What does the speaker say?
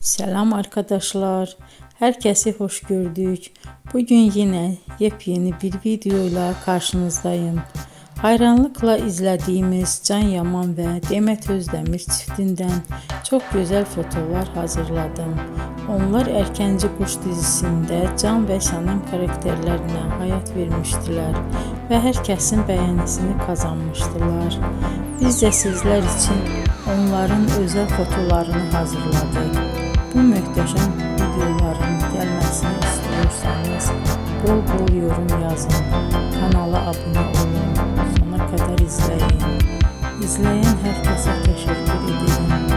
Selam arkadaşlar. Herkesi hoş gördük. Bugün yine yepyeni bir videoyla karşınızdayım. Hayranlıkla izlediğimiz Can Yaman ve Demet Özdemir çiftinden çok güzel fotolar hazırladım. Onlar Erkenci Kuş dizisinde Can ve Sənem karakterlerine hayat vermiştiler ve herkesin beğenisini kazanmıştılar. Biz de sizler için onların özel fotolarını hazırladık. Bu möhtəşəm videoların gəlməsini istiyorsanız bol bol yorum yazın, kanala abone olun, sona kadar izleyin. İzleyen herkese teşekkür ederim.